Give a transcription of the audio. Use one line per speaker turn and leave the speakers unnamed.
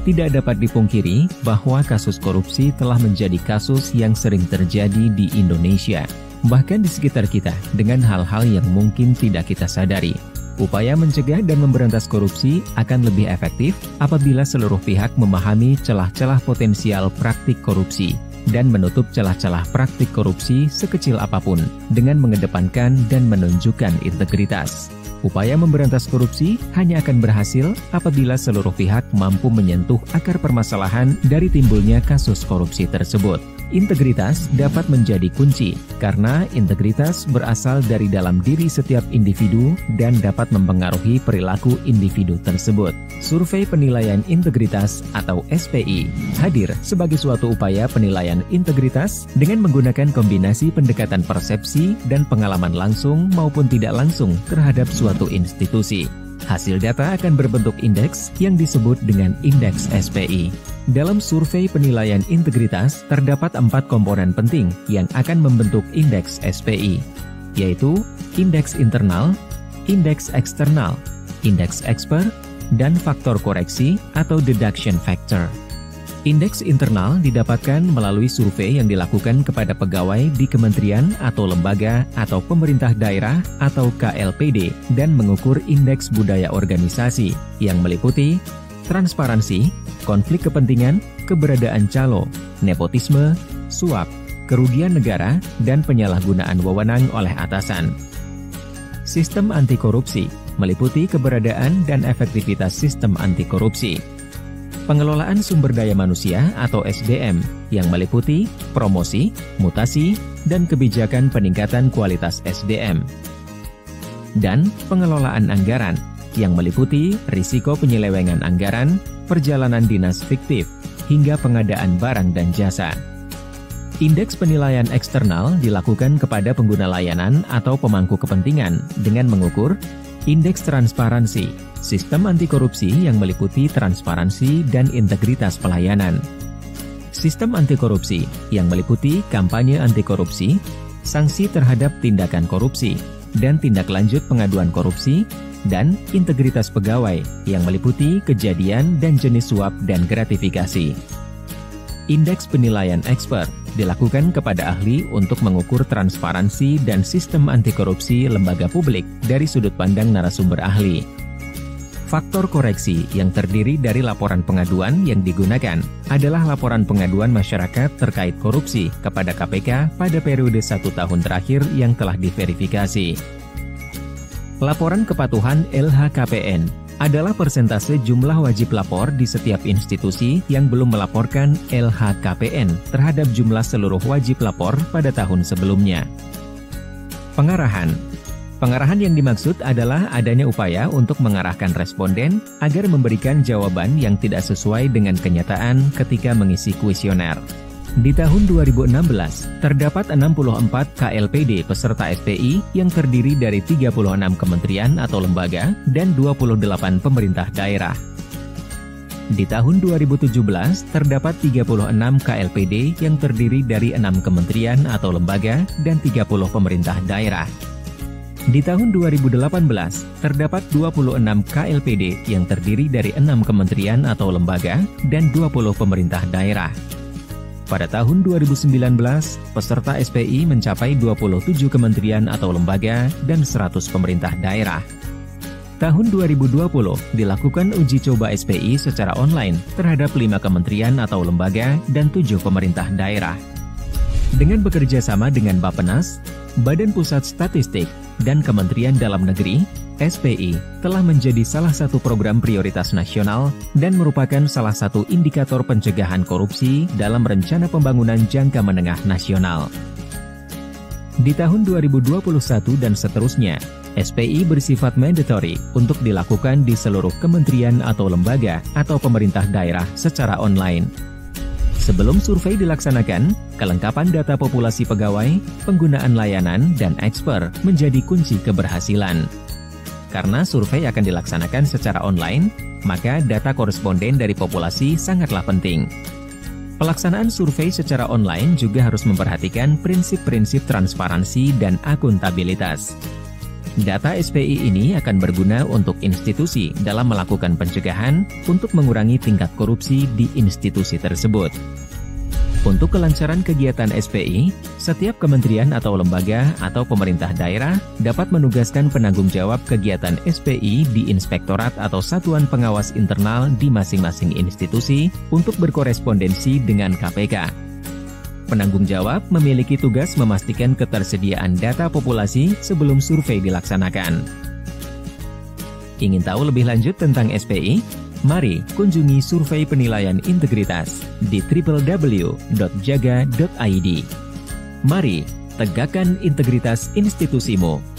Tidak dapat dipungkiri bahwa kasus korupsi telah menjadi kasus yang sering terjadi di Indonesia, bahkan di sekitar kita, dengan hal-hal yang mungkin tidak kita sadari. Upaya mencegah dan memberantas korupsi akan lebih efektif apabila seluruh pihak memahami celah-celah potensial praktik korupsi dan menutup celah-celah praktik korupsi sekecil apapun dengan mengedepankan dan menunjukkan integritas. Upaya memberantas korupsi hanya akan berhasil apabila seluruh pihak mampu menyentuh akar permasalahan dari timbulnya kasus korupsi tersebut. Integritas dapat menjadi kunci, karena integritas berasal dari dalam diri setiap individu dan dapat mempengaruhi perilaku individu tersebut. Survei Penilaian Integritas atau SPI hadir sebagai suatu upaya penilaian integritas dengan menggunakan kombinasi pendekatan persepsi dan pengalaman langsung maupun tidak langsung terhadap suatu institusi. Hasil data akan berbentuk indeks yang disebut dengan indeks SPI. Dalam survei penilaian integritas, terdapat 4 komponen penting yang akan membentuk indeks SPI, yaitu indeks internal, indeks eksternal, indeks expert, dan faktor koreksi atau deduction factor. Indeks internal didapatkan melalui survei yang dilakukan kepada pegawai di kementerian atau lembaga atau pemerintah daerah atau KLPD dan mengukur indeks budaya organisasi yang meliputi transparansi, konflik kepentingan, keberadaan calo, nepotisme, suap, kerugian negara, dan penyalahgunaan wewenang oleh atasan. Sistem anti korupsi meliputi keberadaan dan efektivitas sistem anti korupsi. Pengelolaan sumber daya manusia atau SDM yang meliputi promosi, mutasi, dan kebijakan peningkatan kualitas SDM. Dan pengelolaan anggaran yang meliputi risiko penyelewengan anggaran, perjalanan dinas fiktif, hingga pengadaan barang dan jasa. Indeks penilaian eksternal dilakukan kepada pengguna layanan atau pemangku kepentingan dengan mengukur indeks transparansi, sistem anti korupsi yang meliputi transparansi dan integritas pelayanan. Sistem anti korupsi yang meliputi kampanye anti korupsi, sanksi terhadap tindakan korupsi, dan tindak lanjut pengaduan korupsi, dan integritas pegawai yang meliputi kejadian dan jenis suap dan gratifikasi. Indeks penilaian expert dilakukan kepada ahli untuk mengukur transparansi dan sistem anti korupsi lembaga publik dari sudut pandang narasumber ahli. Faktor koreksi yang terdiri dari laporan pengaduan yang digunakan adalah laporan pengaduan masyarakat terkait korupsi kepada KPK pada periode 1 tahun terakhir yang telah diverifikasi. Laporan kepatuhan LHKPN adalah persentase jumlah wajib lapor di setiap institusi yang belum melaporkan LHKPN terhadap jumlah seluruh wajib lapor pada tahun sebelumnya. Pengarahan. Pengarahan yang dimaksud adalah adanya upaya untuk mengarahkan responden agar memberikan jawaban yang tidak sesuai dengan kenyataan ketika mengisi kuesioner. Di tahun 2016, terdapat 64 KLPD peserta SPI yang terdiri dari 36 kementerian atau lembaga dan 28 pemerintah daerah. Di tahun 2017, terdapat 36 KLPD yang terdiri dari 6 kementerian atau lembaga dan 30 pemerintah daerah. Di tahun 2018, terdapat 26 KLPD yang terdiri dari 6 kementerian atau lembaga dan 20 pemerintah daerah. Pada tahun 2019, peserta SPI mencapai 27 kementerian atau lembaga dan 100 pemerintah daerah. Tahun 2020 dilakukan uji coba SPI secara online terhadap 5 kementerian atau lembaga dan 7 pemerintah daerah. Dengan bekerja sama dengan Bappenas, Badan Pusat Statistik, dan Kementerian Dalam Negeri, SPI telah menjadi salah satu program prioritas nasional dan merupakan salah satu indikator pencegahan korupsi dalam Rencana Pembangunan Jangka Menengah Nasional. Di tahun 2021 dan seterusnya, SPI bersifat mandatory untuk dilakukan di seluruh kementerian atau lembaga atau pemerintah daerah secara online. Sebelum survei dilaksanakan, kelengkapan data populasi pegawai, penggunaan layanan, dan eksper menjadi kunci keberhasilan. Karena survei akan dilaksanakan secara online, maka data koresponden dari populasi sangatlah penting. Pelaksanaan survei secara online juga harus memperhatikan prinsip-prinsip transparansi dan akuntabilitas. Data SPI ini akan berguna untuk institusi dalam melakukan pencegahan untuk mengurangi tingkat korupsi di institusi tersebut. Untuk kelancaran kegiatan SPI, setiap kementerian atau lembaga atau pemerintah daerah dapat menugaskan penanggung jawab kegiatan SPI di inspektorat atau satuan pengawas internal di masing-masing institusi untuk berkorespondensi dengan KPK. Penanggung jawab memiliki tugas memastikan ketersediaan data populasi sebelum survei dilaksanakan. Ingin tahu lebih lanjut tentang SPI? Mari kunjungi survei penilaian integritas di www.jaga.id. Mari tegakkan integritas institusimu.